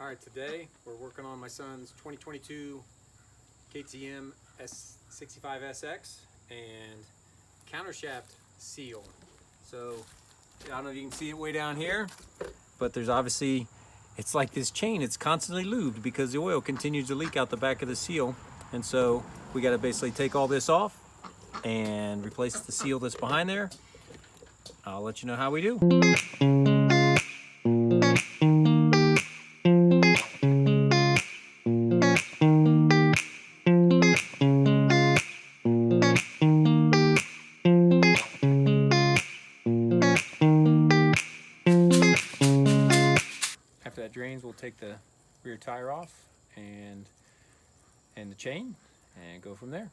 Alright, today we're working on my son's 2022 KTM S65SX and countershaft seal. So I don't know if you can see it way down here, but there's obviously, it's like this chain, it's constantly lubed because the oil continues to leak out the back of the seal. And so we got to basically take all this off and replace the seal that's behind there. I'll let you know how we do. After that drains, we'll take the rear tire off and the chain and go from there.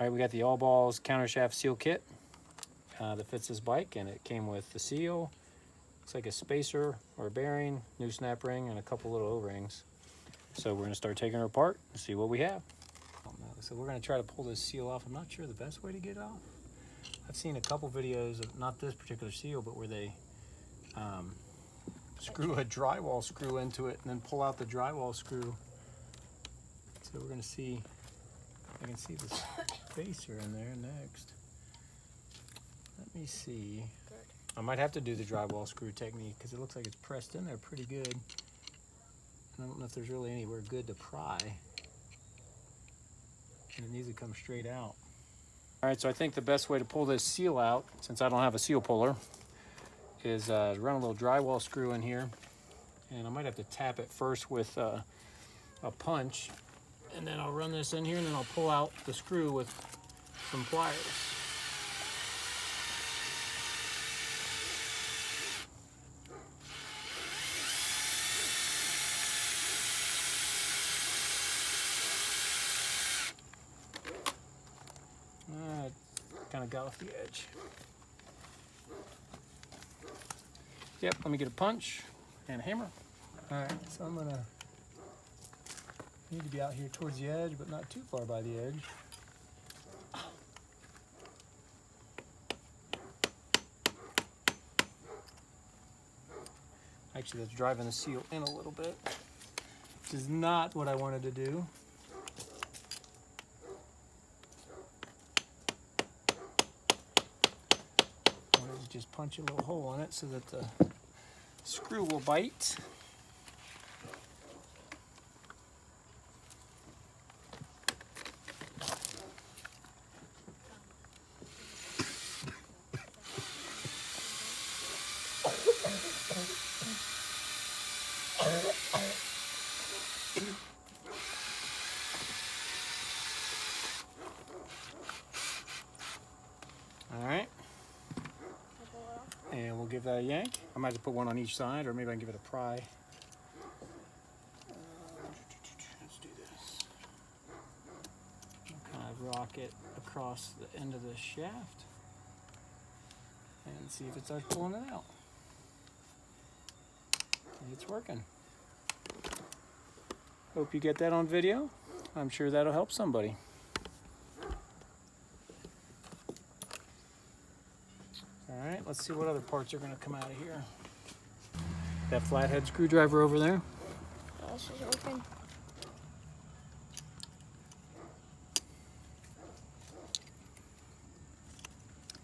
Alright, we got the All Balls countershaft seal kit that fits this bike, and it came with the seal. Looks like a spacer or a bearing, new snap ring, and a couple little O-rings. So we're going to start taking it apart and see what we have. So we're going to try to pull this seal off. I'm not sure the best way to get it off. I've seen a couple videos of, not this particular seal, but where they screw a drywall screw into it and then pull out the drywall screw. So we're going to see, I can see the spacer in there next. Let me see. I might have to do the drywall screw technique because it looks like it's pressed in there pretty good. I don't know if there's really anywhere good to pry. And it needs to come straight out. All right, so I think the best way to pull this seal out, since I don't have a seal puller, is run a little drywall screw in here. And I might have to tap it first with a punch. And then I'll run this in here and then I'll pull out the screw with some pliers. Kind of got off the edge. Yep, let me get a punch and a hammer. All right, so I'm gonna need to be out here towards the edge, but not too far by the edge. Actually, that's driving the seal in a little bit, which is not what I wanted to do. I wanted to just punch a little hole in it so that the screw will bite. All right, and we'll give that a yank. I might have to put one on each side, or maybe I can give it a pry. Let's do this. I'll kind of rock it across the end of the shaft and see if it starts pulling it out. And it's working. Hope you get that on video. I'm sure that'll help somebody. All right, let's see what other parts are going to come out of here. That flathead screwdriver over there. Oh, this is open.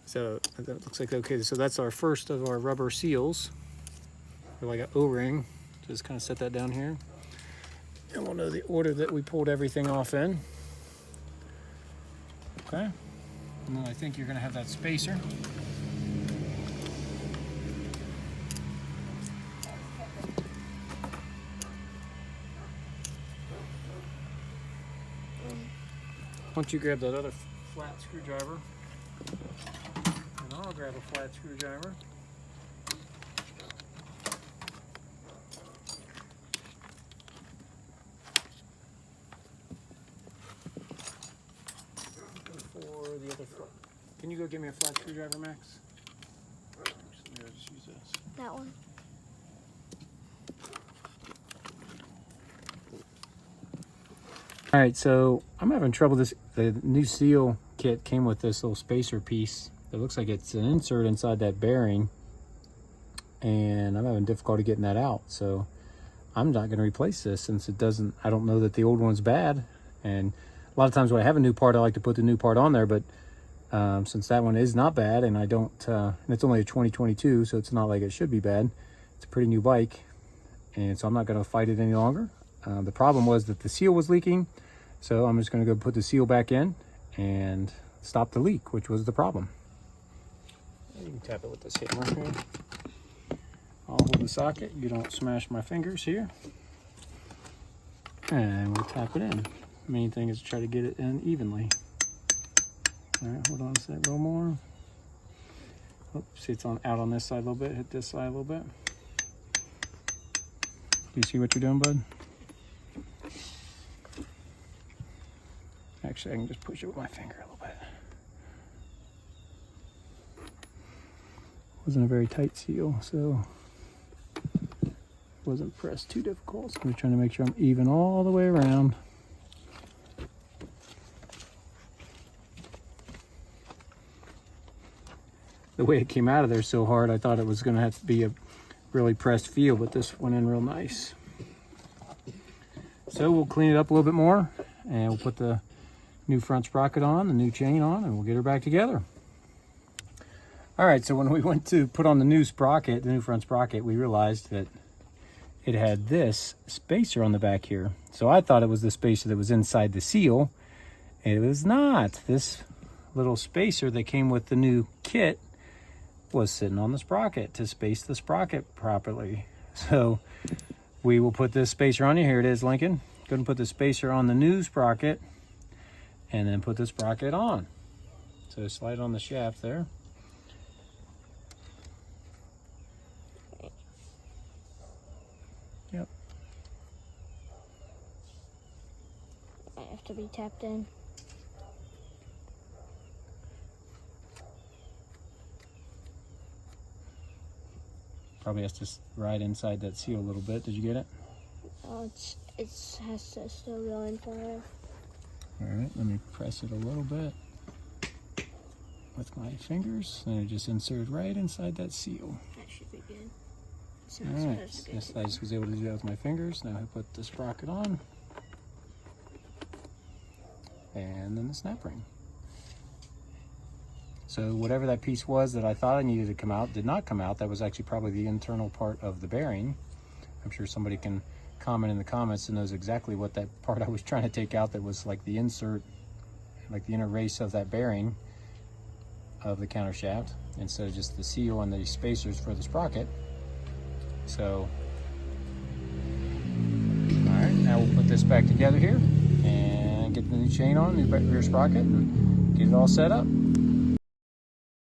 So that looks like okay. So that's our first of our rubber seals. They're like an O-ring. Just kind of set that down here. And we'll know the order that we pulled everything off in. Okay. And then I think you're going to have that spacer. Once you grab that other flat screwdriver, and I'll grab a flat screwdriver. For the other foot. Can you go give me a flat screwdriver, Max? Actually, I'll just use this. That one. All right, so I'm having trouble. The new seal kit came with this little spacer piece. It looks like it's an insert inside that bearing, and I'm having difficulty getting that out. So I'm not going to replace this since it doesn't. I don't know that the old one's bad, and a lot of times when I have a new part, I like to put the new part on there. But since that one is not bad, and I don't, and it's only a 2022, so it's not like it should be bad. It's a pretty new bike, and so I'm not going to fight it any longer. The problem was that the seal was leaking. So I'm just going to go put the seal back in and stop the leak, which was the problem. You can tap it with this hammer here. I'll hold the socket. You don't smash my fingers here. And we'll tap it in. The main thing is to try to get it in evenly. All right, hold on a sec, a little more. Oops, see it's out on this side a little bit. Hit this side a little bit. Do you see what you're doing, bud? Actually, I can just push it with my finger a little bit. Wasn't a very tight seal, so wasn't pressed too difficult. So I'm just trying to make sure I'm even all the way around. The way it came out of there so hard, I thought it was going to have to be a really pressed feel, but this went in real nice. So we'll clean it up a little bit more, and we'll put the new front sprocket on, the new chain on, and we'll get her back together. All right, so when we went to put on the new sprocket, the new front sprocket, we realized that it had this spacer on the back here. So I thought it was the spacer that was inside the seal. It was not. This little spacer that came with the new kit was sitting on the sprocket to space the sprocket properly. So we will put this spacer on here. Here it is, Lincoln. Go and put the spacer on the new sprocket, and then put the sprocket on. So slide on the shaft there. Yep. I have to be tapped in. Probably has to ride inside that seal a little bit. Did you get it? Oh, it has to still go inside. All right, let me press it a little bit with my fingers, and it just inserted right inside that seal. That should be good. All right, yes, I just was able to do that with my fingers. Now I put the sprocket on, and then the snap ring. So whatever that piece was that I thought I needed to come out did not come out. That was actually probably the internal part of the bearing. I'm sure somebody can comment in the comments and knows exactly what that part I was trying to take out that was like the insert, like the inner race of that bearing of the counter shaft, instead of just the seal and the spacers for the sprocket. So, all right, now we'll put this back together here and get the new chain on, new rear sprocket, and get it all set up.